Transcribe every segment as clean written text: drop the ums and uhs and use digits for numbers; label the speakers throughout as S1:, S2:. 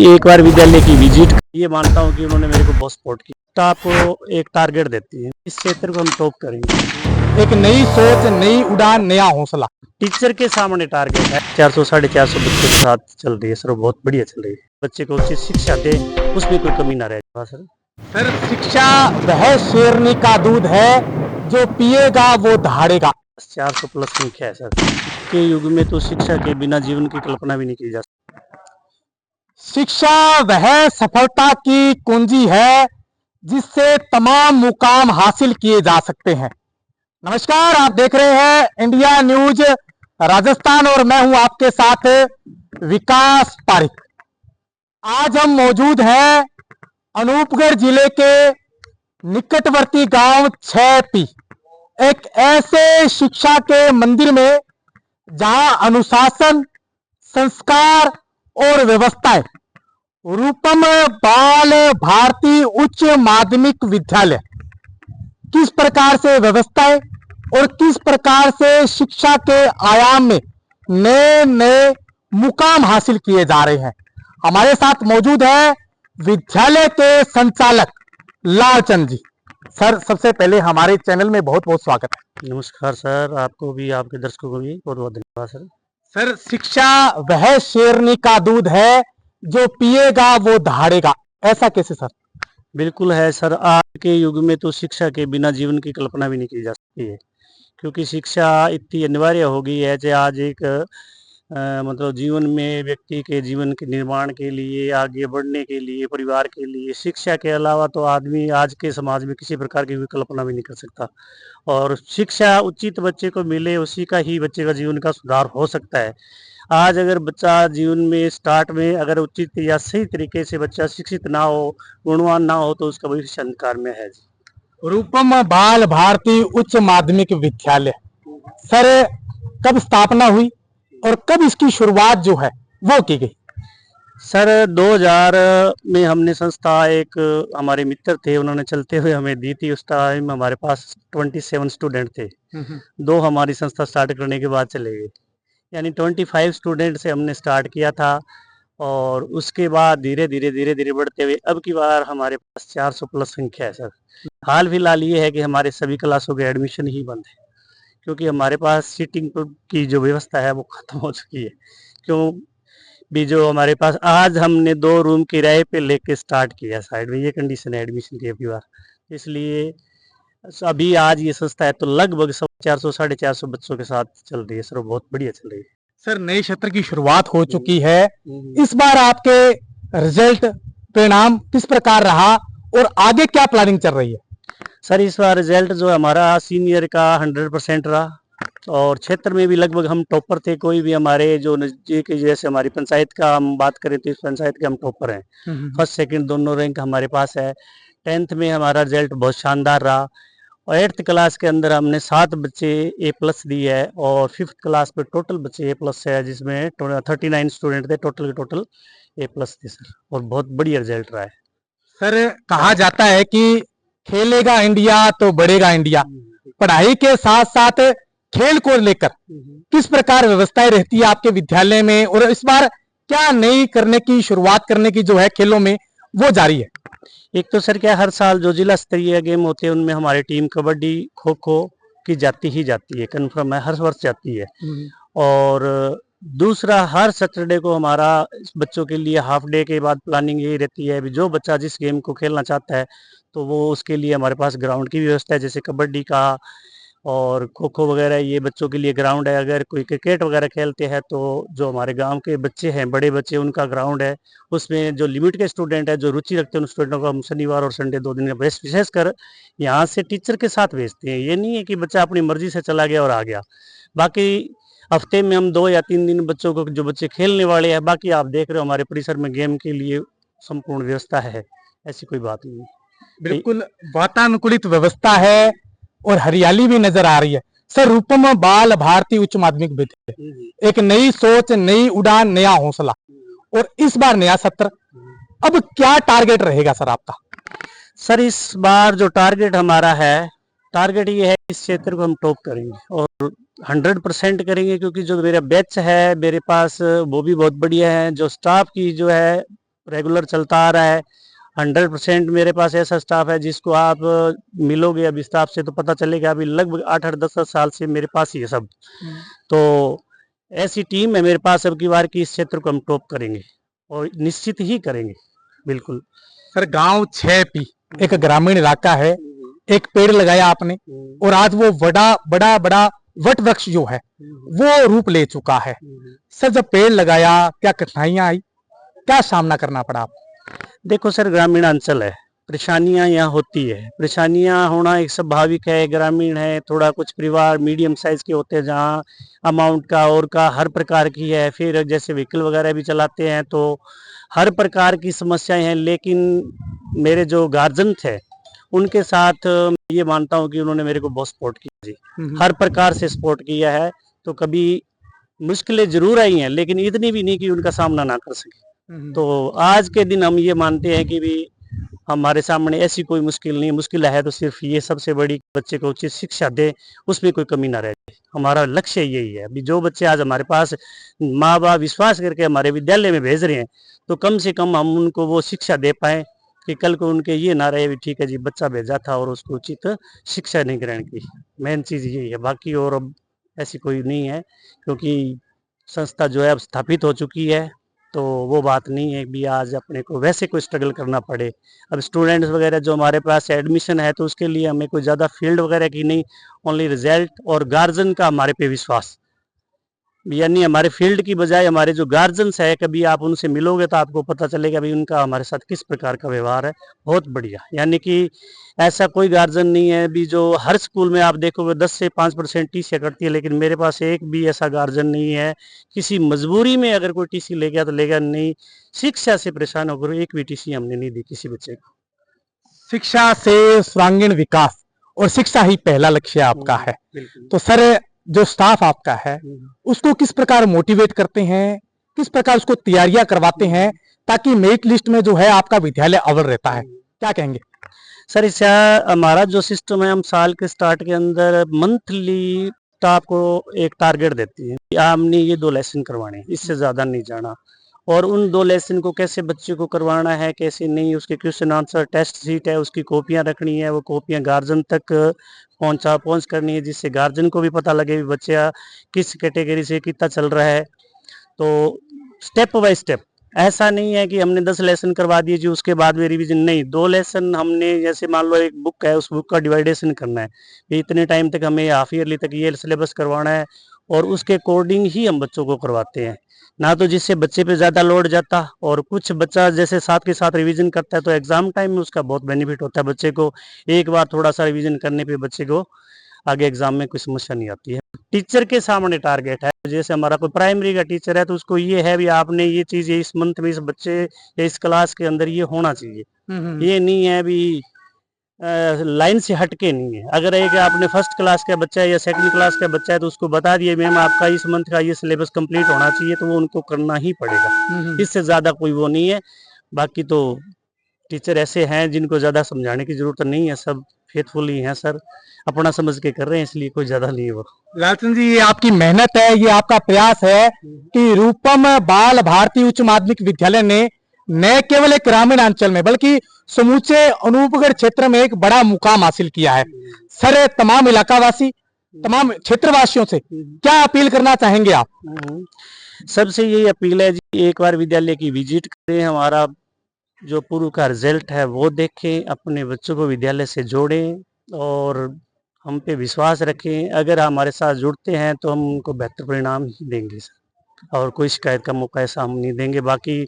S1: एक बार विद्यालय की विजिट ये मानता हूँ कि उन्होंने मेरे को बहुत सपोर्ट किया। स्टाफ को एक टारगेट देती है, इस क्षेत्र को हम टॉप करेंगे।
S2: एक नई सोच, नई उड़ान, नया हौसला।
S1: टीचर के सामने टारगेट है। 400 450 बच्चों के साथ चल रही है सर, बहुत बढ़िया चल रही है। बच्चे को उचित शिक्षा दे, उसमें कोई कमी ना रहे सर।
S2: सर, शिक्षा वह शेरनी का दूध है जो पिएगा वो दहाड़ेगा।
S1: 400 प्लस संख्या है सर। के युग में तो शिक्षा के बिना जीवन की कल्पना भी नहीं की जा सकती।
S2: शिक्षा वह सफलता की कुंजी है जिससे तमाम मुकाम हासिल किए जा सकते हैं। नमस्कार, आप देख रहे हैं इंडिया न्यूज राजस्थान और मैं हूं आपके साथ विकास पारिक। आज हम मौजूद हैं अनूपगढ़ जिले के निकटवर्ती गांव 6P, एक ऐसे शिक्षा के मंदिर में जहां अनुशासन, संस्कार और व्यवस्थाएं रूपम बाल भारती उच्च माध्यमिक विद्यालय किस प्रकार से व्यवस्थाएं और किस प्रकार से शिक्षा के आयाम में नए नए मुकाम हासिल किए जा रहे हैं। हमारे साथ मौजूद है विद्यालय के संचालक लालचंद जी। सर, सबसे पहले हमारे चैनल में बहुत बहुत स्वागत है।
S1: नमस्कार सर, आपको भी, आपके दर्शकों को भी बहुत बहुत धन्यवाद सर।
S2: सर, शिक्षा वह शेरनी का दूध है जो पिएगा वो दहाड़ेगा, ऐसा कैसे सर?
S1: बिल्कुल है सर। आज के युग में तो शिक्षा के बिना जीवन की कल्पना भी नहीं की जा सकती है, क्योंकि शिक्षा इतनी अनिवार्य हो गई है कि आज एक मतलब जीवन में व्यक्ति के जीवन के निर्माण के लिए, आगे बढ़ने के लिए, परिवार के लिए शिक्षा के अलावा तो आदमी आज के समाज में किसी प्रकार की भी कल्पना भी नहीं कर सकता। और शिक्षा उचित बच्चे को मिले, उसी का ही बच्चे का जीवन का सुधार हो सकता है। आज अगर बच्चा जीवन में स्टार्ट में अगर उचित या सही तरीके से बच्चा शिक्षित ना हो, गुणवान ना हो, तो उसका भविष्य अंधकार में है जी।
S2: रूपम बाल भारती उच्च माध्यमिक विद्यालय सर कब स्थापना हुई और कब इसकी शुरुआत जो है वो की गई?
S1: सर 2000 में हमने संस्था, एक हमारे मित्र थे, उन्होंने चलते हुए हमें दी थी। उस टाइम हमारे पास 27 स्टूडेंट थे। दो हमारी संस्था स्टार्ट करने के बाद चले गए, यानी 25 स्टूडेंट से हमने स्टार्ट किया था। और उसके बाद धीरे धीरे बढ़ते हुए अब की बार हमारे पास 400 प्लस संख्या है सर। हाल फिलहाल ये है कि हमारे सभी क्लासों के एडमिशन ही बंद है, क्योंकि हमारे पास सीटिंग की जो व्यवस्था है वो खत्म हो चुकी है। क्यों भी जो हमारे पास आज हमने 2 रूम किराए पे लेके स्टार्ट किया साइड में, ये कंडीशन है एडमिशन की अभी बार। इसलिए अभी आज ये संस्था है तो लगभग 400 450 बच्चों के साथ चल रही है सर, बहुत बढ़िया चल रही है
S2: सर। नए सत्र की शुरुआत हो चुकी है, इस बार आपके रिजल्ट परिणाम किस प्रकार रहा और आगे क्या प्लानिंग चल रही है?
S1: सर इस बार रिजल्ट जो हमारा सीनियर का 100% रहा, और क्षेत्र में भी लगभग हम टॉपर थे। कोई भी हमारे जो नजदीक, जैसे हमारी पंचायत का हम बात करें तो इस पंचायत के हम टॉपर हैं। फर्स्ट सेकंड दोनों रैंक हमारे पास है। 10th में हमारा रिजल्ट बहुत शानदार रहा, और 8th क्लास के अंदर हमने 7 बच्चे A+ दिए है, और 5th क्लास पे टोटल बच्चे A+ है, जिसमें 39 स्टूडेंट थे टोटल के टोटल A+ थे सर, और बहुत बढ़िया रिजल्ट रहा है
S2: सर, कहा जाता है कि खेलेगा इंडिया तो बढ़ेगा इंडिया। पढ़ाई के साथ साथ खेल को लेकर किस प्रकार व्यवस्थाएं रहती है आपके विद्यालय में, और इस बार क्या नई करने की शुरुआत करने की जो है खेलों में वो जारी है?
S1: एक तो सर क्या, हर साल जो जिला स्तरीय गेम होते हैं उनमें हमारी टीम कबड्डी, खो खो की जाती ही जाती है, कन्फर्म है, हर वर्ष जाती है। और दूसरा, हर सैटरडे को हमारा बच्चों के लिए हाफ डे के बाद प्लानिंग यही रहती है, जो बच्चा जिस गेम को खेलना चाहता है तो वो उसके लिए हमारे पास ग्राउंड की व्यवस्था है, जैसे कबड्डी का और खो खो वगैरह, ये बच्चों के लिए ग्राउंड है। अगर कोई क्रिकेट वगैरह खेलते हैं तो जो हमारे गांव के बच्चे हैं, बड़े बच्चे, उनका ग्राउंड है। उसमें जो लिमिट के स्टूडेंट है, जो रुचि रखते हैं, उन स्टूडेंटों को हम शनिवार और संडे 2 दिन का विशेषकर यहाँ से टीचर के साथ भेजते हैं। ये नहीं है कि बच्चा अपनी मर्जी से चला गया और आ गया। बाकी हफ्ते में हम 2 या 3 दिन बच्चों को, जो बच्चे खेलने वाले हैं, बाकी आप देख रहे हो हमारे परिसर में गेम के लिए संपूर्ण व्यवस्था है, ऐसी कोई बात नहीं।
S2: बिल्कुल वातानुकूलित व्यवस्था है और हरियाली भी नजर आ रही है। सर, रूपम बाल भारती उच्च माध्यमिक विद्यालय एक नई सोच, नई उड़ान, नया हौसला, और इस बार नया सत्र। अब क्या टारगेट रहेगा सर आपका?
S1: सर इस बार जो टारगेट हमारा है, टारगेट ये है इस क्षेत्र को हम टॉप करेंगे और 100% करेंगे, क्योंकि जो मेरा बैच है मेरे पास वो भी बहुत बढ़िया है। जो स्टाफ की जो है रेगुलर चलता आ रहा है। 100% मेरे पास ऐसा स्टाफ है जिसको आप मिलोगे अभी स्टाफ से तो पता चलेगा, अभी लगभग 8-8 10 साल से मेरे पास ही है सब। तो ऐसी टीम है मेरे पास, अब की बार की इस क्षेत्र को हम टॉप करेंगे और निश्चित ही करेंगे, बिल्कुल।
S2: सर गांव 6P एक ग्रामीण इलाका है, एक पेड़ लगाया आपने और आज वो बड़ा बड़ा बड़ा वट वृक्ष जो है वो रूप ले चुका है। सर जब पेड़ लगाया क्या कठिनाइयां आई, क्या सामना करना पड़ा आप?
S1: देखो सर, ग्रामीण अंचल है, परेशानियां यहाँ होती है, परेशानियां होना एक स्वाभाविक है। ग्रामीण है, थोड़ा कुछ परिवार मीडियम साइज के होते हैं जहाँ अमाउंट का और का हर प्रकार की है। फिर जैसे व्हीकल वगैरह भी चलाते हैं तो हर प्रकार की समस्याएं हैं। लेकिन मेरे जो गार्जियन थे उनके साथ ये मानता हूँ कि उन्होंने मेरे को बहुत सपोर्ट किया जी, हर प्रकार से सपोर्ट किया है। तो कभी मुश्किलें जरूर आई हैं लेकिन इतनी भी नहीं कि उनका सामना ना कर सके। तो आज के दिन हम ये मानते हैं कि भी हमारे सामने ऐसी कोई मुश्किल नहीं, मुश्किल है तो सिर्फ ये सबसे बड़ी बच्चे को उचित शिक्षा दे, उसमें कोई कमी ना रह जाए। हमारा लक्ष्य यही है। अभी जो बच्चे आज हमारे पास माँ बाप विश्वास करके हमारे विद्यालय में भेज रहे हैं तो कम से कम हम उनको वो शिक्षा दे पाए कि कल को उनके ये ना रहे भी ठीक है जी बच्चा भेजा था और उसको उचित शिक्षा नहीं ग्रहण की। मेन चीज यही है, बाकी और अब ऐसी कोई नहीं है क्योंकि संस्था जो है अब स्थापित हो चुकी है। तो वो बात नहीं है भी आज अपने को वैसे कोई स्ट्रगल करना पड़े। अब स्टूडेंट्स वगैरह जो हमारे पास एडमिशन है तो उसके लिए हमें कोई ज़्यादा फील्ड वगैरह की नहीं, ओनली रिजल्ट और गार्जियन का हमारे पे विश्वास। यानी हमारे फील्ड की बजाय हमारे जो गार्जियंस है, कभी आप उनसे मिलोगे तो आपको पता चलेगा भी उनका हमारे साथ किस प्रकार का व्यवहार है, बहुत बढ़िया। यानी कि ऐसा कोई गार्जियन नहीं है भी जो हर स्कूल में आप देखोगे 10 से 5% टीसी कटती है, लेकिन मेरे पास एक भी ऐसा गार्जियन नहीं है किसी मजबूरी में अगर कोई टीसी ले गया तो लेगा नहीं। शिक्षा से परेशान होकर एक भी टीसी हमने नहीं दी किसी बच्चे को।
S2: शिक्षा से सर्वांगीण विकास और शिक्षा ही पहला लक्ष्य आपका है। तो सर जो स्टाफ आपका है उसको किस प्रकार मोटिवेट करते हैं, किस प्रकार उसको तैयारियां करवाते हैं ताकि मेरिट लिस्ट में जो है आपका विद्यालय अव्वल रहता है, क्या कहेंगे?
S1: सर इसका हमारा जो सिस्टम है, हम साल के स्टार्ट के अंदर मंथली स्टाफ को एक टारगेट देती है, हमने ये 2 लेसन करवाने, इससे ज्यादा नहीं जाना। और उन 2 लेसन को कैसे बच्चे को करवाना है कैसे नहीं, उसके क्वेश्चन आंसर टेस्ट सीट है, उसकी कॉपियां रखनी है, वो कॉपियां गार्जियन तक पहुंच करनी है जिससे गार्जियन को भी पता लगे भी बच्चा किस कैटेगरी से कितना चल रहा है। तो स्टेप बाय स्टेप, ऐसा नहीं है कि हमने 10 लेसन करवा दिए जी उसके बाद में रिवीजन नहीं। 2 लेसन हमने, जैसे मान लो एक बुक है, उस बुक का डिवाइडेशन करना है, इतने टाइम तक हमें हाफ ईयरली तक ये सिलेबस करवाना है और उसके अकॉर्डिंग ही हम बच्चों को करवाते हैं ना, तो जिससे बच्चे पे ज़्यादा लोड जाता। और कुछ बच्चा जैसे साथ के साथ रिवीजन करता है तो एग्जाम टाइम में उसका बहुत बेनिफिट होता है बच्चे को। एक बार थोड़ा सा रिवीजन करने पे बच्चे को आगे एग्जाम में कोई समस्या नहीं आती है। टीचर के सामने टारगेट है, जैसे हमारा कोई प्राइमरी का टीचर है तो उसको ये है भी आपने ये चीज़ इस मंथ में इस बच्चे या इस क्लास के अंदर ये होना चाहिए। ये नहीं है भी लाइन से हटके नहीं है। अगर एक आपने फर्स्ट क्लास का बच्चा है या सेकंड क्लास का बच्चा है तो उसको बता दिए मैम आपका इस मंथ का ये सिलेबस कंप्लीट होना चाहिए, तो वो उनको करना ही पड़ेगा। इससे ज़्यादा कोई वो नहीं है। बाकी तो टीचर ऐसे हैं जिनको ज़्यादा समझाने की जरूरत नहीं है, सब फेथफुल ही हैं सर, अपना समझ के कर रहे हैं, इसलिए कोई ज़्यादा नहीं है वो।
S2: लालचंद जी, ये आपकी मेहनत है, ये आपका प्रयास है कि रूपम बाल भारती उच्च माध्यमिक विद्यालय ने न केवल एक ग्रामीण अंचल में बल्कि समूचे अनूपगढ़ क्षेत्र में एक बड़ा मुकाम हासिल किया है। सर तमाम इलाकावासी, तमाम क्षेत्रवासियों से क्या अपील करना चाहेंगे आप?
S1: सबसे यही अपील है जी, एक बार विद्यालय की विजिट करें, हमारा जो पूर्व का रिजल्ट है वो देखें, अपने बच्चों को विद्यालय से जोड़ें और हम पे विश्वास रखें। अगर हमारे साथ जुड़ते हैं तो हम उनको बेहतर परिणाम ही देंगे सर, और कोई शिकायत का मौका ऐसा हम नहीं देंगे। बाकी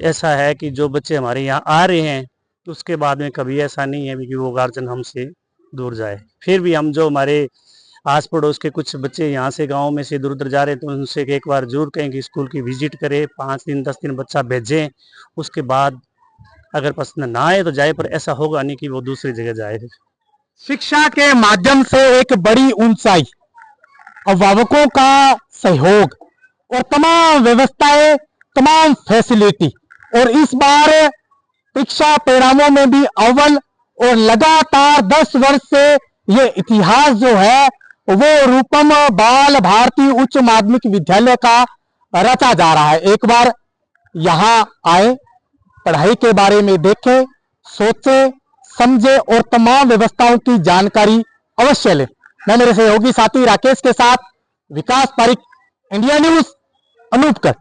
S1: ऐसा है कि जो बच्चे हमारे यहाँ आ रहे हैं तो उसके बाद में कभी ऐसा नहीं है कि वो गार्जियन हमसे दूर जाए। फिर भी हम जो हमारे आस पड़ोस के कुछ बच्चे यहाँ से गांव में से इधर उधर जा रहे हैं तो उनसे एक बार जरूर कहें कि स्कूल की विजिट करें, 5 दिन 10 दिन बच्चा भेजें, उसके बाद अगर पसंद ना आए तो जाए, पर ऐसा होगा नहीं कि वो दूसरी जगह जाए।
S2: शिक्षा के माध्यम से एक बड़ी ऊंचाई, अभिभावकों का सहयोग और तमाम व्यवस्थाएं, तमाम फैसिलिटी, और इस बार परीक्षा परिणामों में भी अव्वल, और लगातार 10 वर्ष से ये इतिहास जो है वो रूपम बाल भारती उच्च माध्यमिक विद्यालय का रचा जा रहा है। एक बार यहाँ आए, पढ़ाई के बारे में देखें, सोचे, समझे और तमाम व्यवस्थाओं की जानकारी अवश्य लें। मैं मेरे सहयोगी साथी राकेश के साथ विकास पारिक, इंडिया न्यूज, अनूपगढ़।